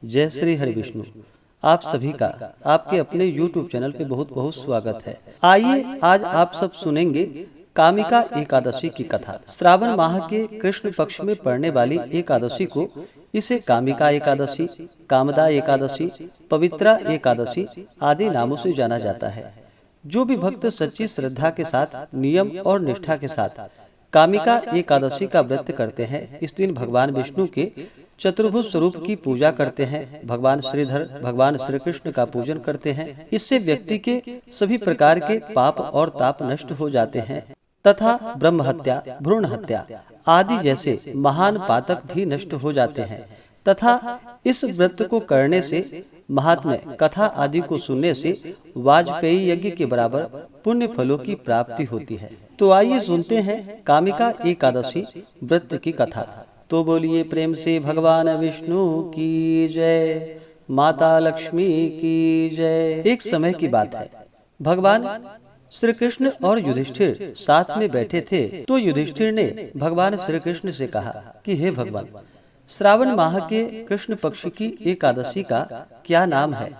जय श्री हरि विष्णु। आप सभी का आपके अपने YouTube चैनल पे बहुत बहुत स्वागत है। आइए आज आप सब सुनेंगे कामिका एकादशी की कथा। श्रावण माह के कृष्ण पक्ष में पड़ने वाली एकादशी को इसे कामिका एकादशी, कामदा एकादशी, पवित्रा एकादशी आदि नामों से जाना जाता है। जो भी भक्त सच्ची श्रद्धा के साथ, नियम और निष्ठा के साथ कामिका एकादशी का व्रत करते हैं, इस दिन भगवान विष्णु के चतुर्भुज स्वरूप की पूजा करते हैं, भगवान श्रीधर भगवान श्री कृष्ण का पूजन करते हैं। इससे व्यक्ति के सभी प्रकार के पाप और ताप नष्ट हो जाते हैं तथा ब्रह्म हत्या, भ्रूण हत्या आदि जैसे महान पातक भी नष्ट हो जाते हैं तथा इस व्रत को करने से, महात्म्य कथा आदि को सुनने से वाजपेयी यज्ञ के बराबर पुण्य फलों की प्राप्ति होती है। तो आइए सुनते हैं कामिका एकादशी व्रत की कथा। तो बोलिए प्रेम से भगवान विष्णु की जय, माता लक्ष्मी की जय। एक समय की बात है, भगवान श्री कृष्ण और युधिष्ठिर साथ में बैठे थे। तो युधिष्ठिर ने भगवान श्री कृष्ण से कहा कि हे भगवान, श्रावण माह के कृष्ण पक्ष की एकादशी का क्या नाम है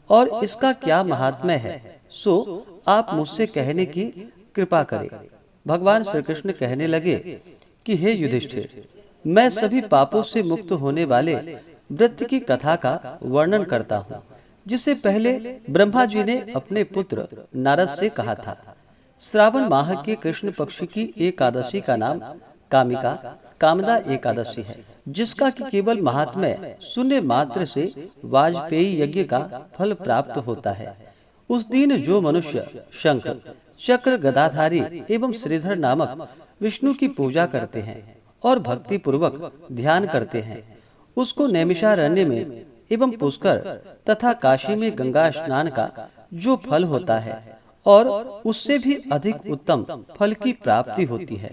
और इसका क्या महात्म्य है, सो आप मुझसे कहने की कृपा करें। भगवान श्री कृष्ण कहने लगे कि हे युधिष्ठिर, मैं सभी पापों से मुक्त होने वाले व्रत की कथा का वर्णन करता हूँ, जिसे पहले ब्रह्मा जी ने अपने पुत्र नारद से कहा था। श्रावण माह के कृष्ण पक्ष की एकादशी का नाम कामिका, कामदा एकादशी है, जिसका कि केवल महात्म्य सुनने मात्र से वाजपेयी यज्ञ का फल प्राप्त होता है। उस दिन जो मनुष्य शंख, चक्र, गदाधारी एवं श्रीधर नामक विष्णु की पूजा करते हैं और भक्ति पूर्वक ध्यान करते हैं, उसको नैमिषारण्य में एवं पुष्कर तथा काशी में गंगा स्नान का जो फल होता है और उससे भी अधिक उत्तम फल की प्राप्ति होती है।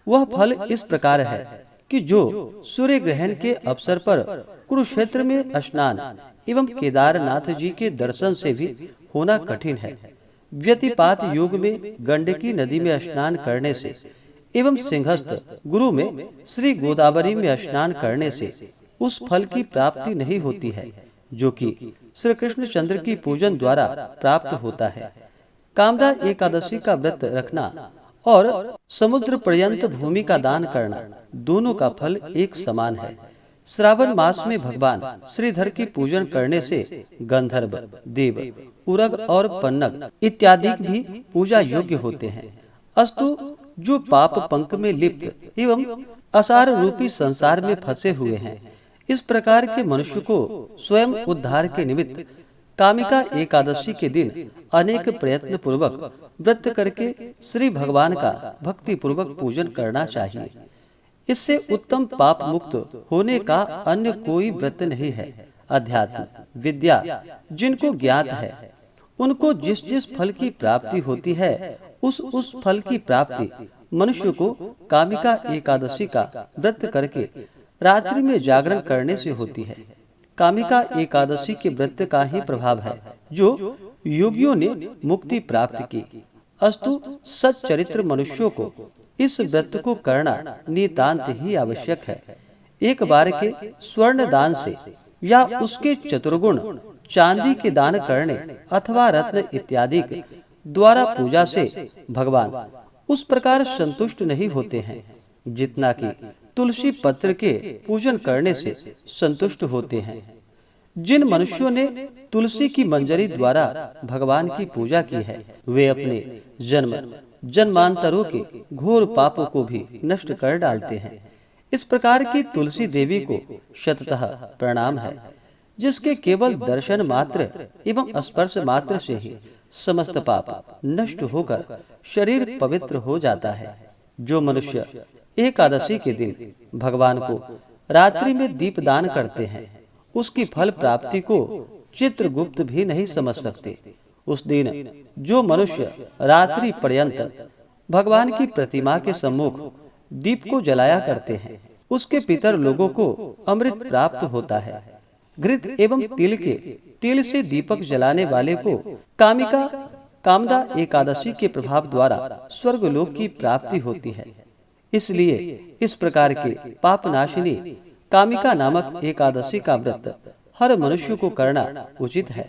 वह फल इस प्रकार है कि जो सूर्य ग्रहण के अवसर पर कुरुक्षेत्र में स्नान एवं केदारनाथ जी के दर्शन से भी होना कठिन है, व्यतिपात युग में गंडकी नदी में स्नान करने से एवं सिंहस्थ गुरु में श्री गोदावरी में स्नान करने से उस फल की प्राप्ति नहीं होती है, जो कि श्री कृष्ण चंद्र की पूजन द्वारा प्राप्त होता है। कामदा एकादशी का व्रत रखना और समुद्र पर्यंत भूमि का दान करना, दोनों का फल एक समान है। श्रावण मास में भगवान श्रीधर की पूजन करने से गंधर्व, देव, उरग और पन्नग इत्यादि भी पूजा योग्य होते हैं। अस्तु जो पाप पंख में लिप्त एवं असार रूपी संसार में फंसे हुए हैं, इस प्रकार के मनुष्य को स्वयं उद्धार के निमित्त कामिका एकादशी के दिन अनेक प्रयत्न पूर्वक व्रत करके श्री भगवान का भक्ति पूर्वक पूजन करना चाहिए। इससे उत्तम पाप मुक्त होने का अन्य कोई व्रत नहीं है। अध्यात्म विद्या जिनको ज्ञात है, उनको जिस जिस फल की प्राप्ति होती है, उस फल की प्राप्ति मनुष्य को कामिका एकादशी का व्रत करके रात्रि में जागरण करने से होती है। कामिका एकादशी के व्रत का ही प्रभाव है जो योगियों ने मुक्ति प्राप्त की। अस्तु सच्चरित्र मनुष्यों को इस व्रत को करना नितांत ही आवश्यक है। एक बार के स्वर्ण दान से या उसके चतुर्गुण चांदी के दान करने अथवा रत्न इत्यादि द्वारा पूजा से भगवान उस प्रकार संतुष्ट नहीं होते हैं जितना कि तुलसी पत्र के पूजन करने से संतुष्ट होते हैं। जिन मनुष्यों ने तुलसी की मंजरी द्वारा भगवान की पूजा की है, वे अपने जन्म जन्मांतरों के घोर पापों को भी नष्ट कर डालते हैं। इस प्रकार की तुलसी देवी को शततः प्रणाम है, जिसके केवल दर्शन मात्र एवं स्पर्श मात्र से ही समस्त पाप नष्ट होकर शरीर पवित्र हो जाता है। जो मनुष्य एकादशी के दिन भगवान को रात्रि में दीप दान करते हैं, उसकी फल प्राप्ति को चित्रगुप्त भी नहीं समझ सकते। उस दिन जो मनुष्य रात्रि पर्यंत भगवान की प्रतिमा के सम्मुख दीप को जलाया करते हैं, उसके पितर लोगों को अमृत प्राप्त होता है। घृत एवं तिल से दीपक जलाने वाले को कामदा एकादशी के प्रभाव द्वारा स्वर्गलोक की प्राप्ति होती है। इसलिए इस प्रकार के पापनाशिनी कामिका नामक एकादशी का व्रत हर मनुष्य को करना उचित है।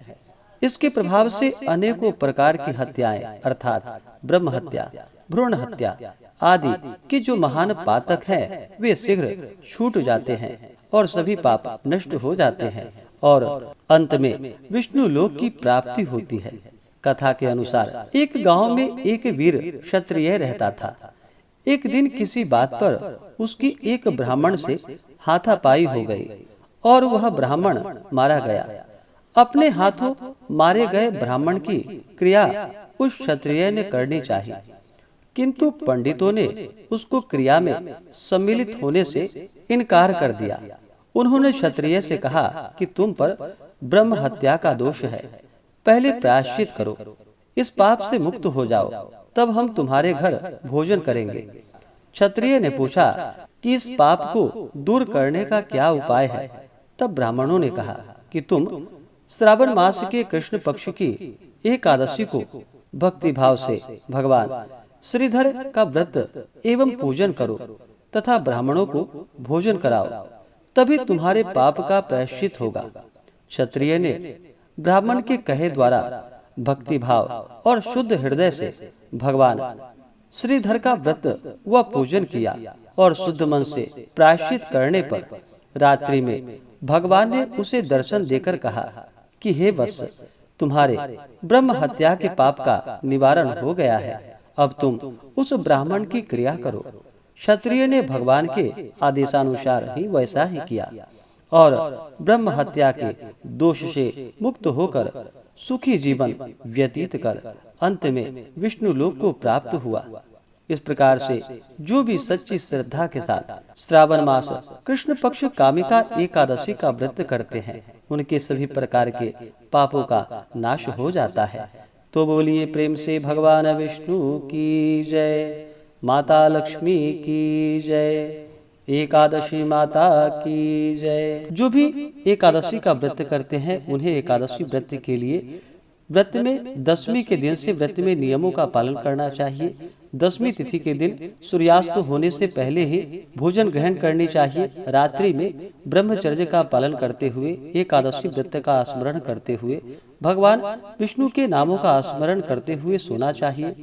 इसके प्रभाव से अनेकों प्रकार की हत्याएं अर्थात ब्रह्म हत्या, भ्रूण हत्या आदि के जो महान पातक हैं वे शीघ्र छूट जाते हैं और सभी पाप नष्ट हो जाते हैं और अंत में विष्णु लोक की प्राप्ति होती है। कथा के अनुसार एक गांव में एक वीर क्षत्रिय रहता था। एक दिन किसी बात पर उसकी एक ब्राह्मण से हाथापाई हो गई और वह ब्राह्मण मारा गया। अपने हाथों मारे गए ब्राह्मण की क्रिया उस क्षत्रिय ने करनी चाहिए, किंतु पंडितों ने उसको क्रिया में सम्मिलित होने से इनकार कर दिया। उन्होंने क्षत्रिय से कहा कि तुम पर ब्रह्म हत्या का दोष है, पहले प्रायश्चित करो, इस पाप से मुक्त हो जाओ, तब हम तुम्हारे घर भोजन करेंगे। क्षत्रिय ने पूछा कि इस पाप को दूर करने का क्या उपाय है। तब ब्राह्मणों ने कहा कि तुम श्रावण मास के कृष्ण पक्ष की एकादशी को भक्ति भाव से भगवान श्रीधर का व्रत एवं पूजन करो तथा ब्राह्मणों को भोजन कराओ, तभी तुम्हारे पाप का प्रायश्चित होगा। क्षत्रिय ने ब्राह्मण के कहे द्वारा भक्ति भाव और शुद्ध हृदय से भगवान श्रीधर का व्रत व पूजन किया और शुद्ध मन से प्रायश्चित करने पर रात्रि में भगवान ने उसे दर्शन देकर कहा कि हे वत्स, तुम्हारे ब्रह्म हत्या के पाप का निवारण हो गया है, अब तुम उस ब्राह्मण की क्रिया करो। क्षत्रिय ने भगवान के आदेशानुसार ही वैसा ही किया और ब्रह्म हत्या के दोष से मुक्त होकर सुखी जीवन व्यतीत कर अंत में विष्णु लोक को प्राप्त हुआ। इस प्रकार से जो भी सच्ची श्रद्धा के साथ श्रावण मास कृष्ण पक्ष कामिका एकादशी का व्रत करते हैं, उनके सभी प्रकार के पापों का नाश हो जाता है। तो बोलिए प्रेम से भगवान विष्णु की जय, माता लक्ष्मी की जय, एकादशी माता की जय। जो भी एकादशी का व्रत करते हैं उन्हें एकादशी व्रत के लिए व्रत में दशमी के दिन से व्रत में नियमों का पालन करना चाहिए। दशमी तिथि के दिन सूर्यास्त होने से पहले ही भोजन ग्रहण करनी चाहिए। रात्रि में ब्रह्मचर्य का पालन करते हुए एकादशी व्रत का स्मरण करते हुए भगवान विष्णु के नामों का स्मरण करते हुए सोना चाहिए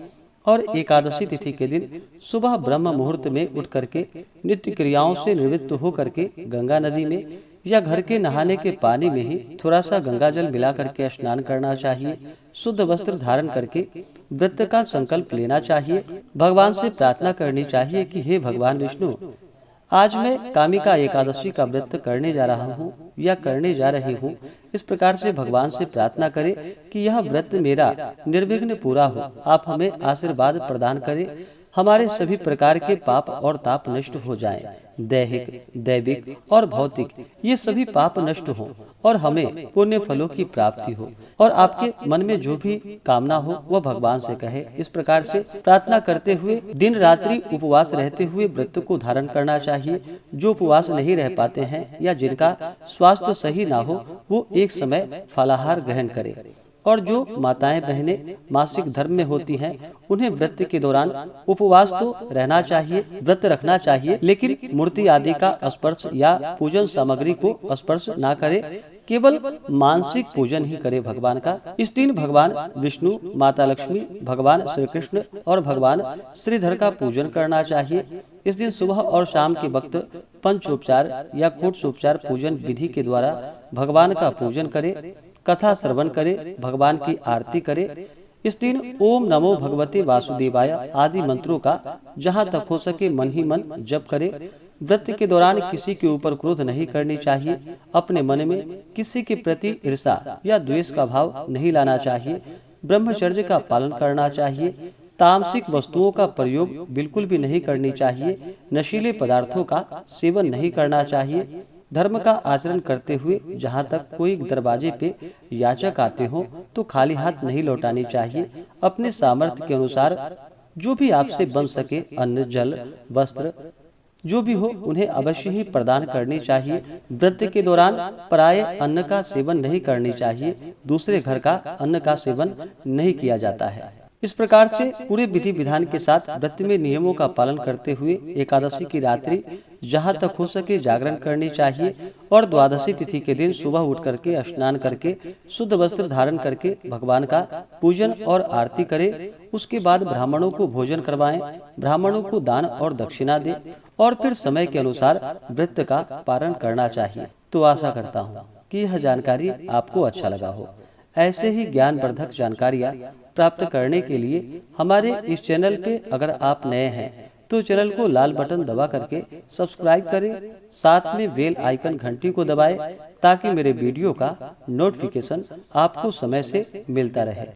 और एकादशी तिथि के दिन सुबह ब्रह्म मुहूर्त में उठ करके नित्य क्रियाओं से निवृत्त हो करके गंगा नदी में या घर के नहाने के पानी में ही थोड़ा सा गंगा जल मिला करके स्नान करना चाहिए। शुद्ध वस्त्र धारण करके व्रत का संकल्प लेना चाहिए। भगवान से प्रार्थना करनी चाहिए कि हे भगवान विष्णु, आज मैं कामिका एकादशी का व्रत करने जा रहा हूँ या करने जा रही हूँ। इस प्रकार से भगवान से प्रार्थना करें कि यह व्रत मेरा निर्विघ्न पूरा हो। आप हमें आशीर्वाद प्रदान करें, हमारे सभी प्रकार के पाप और ताप नष्ट हो जाएं। दैहिक, दैविक और भौतिक ये सभी पाप नष्ट हो और हमें पुण्य फलों की प्राप्ति हो और आपके मन में जो भी कामना हो वह भगवान से कहे। इस प्रकार से प्रार्थना करते हुए दिन रात्रि उपवास रहते हुए व्रत को धारण करना चाहिए। जो उपवास नहीं रह पाते हैं या जिनका स्वास्थ्य सही ना हो वो एक समय फलाहार ग्रहण करें। और जो माताएं बहनें मासिक धर्म में होती हैं उन्हें व्रत के दौरान उपवास तो रहना चाहिए, व्रत रखना चाहिए, लेकिन मूर्ति आदि का स्पर्श या पूजन सामग्री को स्पर्श ना करे, केवल मानसिक पूजन ही करे भगवान का। इस दिन भगवान विष्णु, माता लक्ष्मी, भगवान श्री कृष्ण और भगवान श्रीधर का पूजन करना चाहिए। इस दिन सुबह और शाम के वक्त पंचोपचार या कूटोपचार पूजन विधि के द्वारा भगवान का पूजन करे, कथा श्रवण करे, भगवान की आरती करे। इस दिन ओम नमो भगवते वासुदेवाय आदि मंत्रों का जहाँ तक हो सके मन ही मन जप करे। व्रत के दौरान किसी के ऊपर क्रोध नहीं करनी चाहिए। अपने मन में किसी के प्रति ईर्षा या द्वेष का भाव नहीं लाना चाहिए। ब्रह्मचर्य का पालन करना चाहिए। तामसिक वस्तुओं का प्रयोग बिल्कुल भी नहीं करनी चाहिए। नशीले पदार्थों का सेवन नहीं करना चाहिए। धर्म का आचरण करते हुए जहाँ तक कोई दरवाजे पे याचक आते हो तो खाली हाथ नहीं लौटानी चाहिए। अपने सामर्थ्य के अनुसार जो भी आपसे बन सके अन्न, जल, वस्त्र जो भी हो उन्हें अवश्य ही प्रदान करनी चाहिए। व्रत के दौरान पराये अन्न का सेवन नहीं करनी चाहिए। दूसरे घर का अन्न का सेवन नहीं किया जाता है। इस प्रकार से पूरे विधि विधान के साथ व्रत में नियमों का पालन करते हुए एकादशी की रात्रि जहाँ तक हो सके जागरण करनी चाहिए और द्वादशी तिथि के दिन सुबह उठ करके स्नान करके शुद्ध वस्त्र धारण करके भगवान का पूजन और आरती करें। उसके बाद ब्राह्मणों को भोजन करवाएं, ब्राह्मणों को दान और दक्षिणा दें और फिर समय के अनुसार व्रत का पारण करना चाहिए। तो आशा करता हूँ कि यह जानकारी आपको अच्छा लगा हो। ऐसे ही ज्ञानवर्धक जानकारियाँ प्राप्त करने के लिए हमारे इस चैनल पे अगर आप नए हैं तो चैनल को लाल बटन दबा करके सब्सक्राइब करें, साथ में बेल आइकन घंटी को दबाएं ताकि मेरे वीडियो का नोटिफिकेशन आपको समय से मिलता रहे।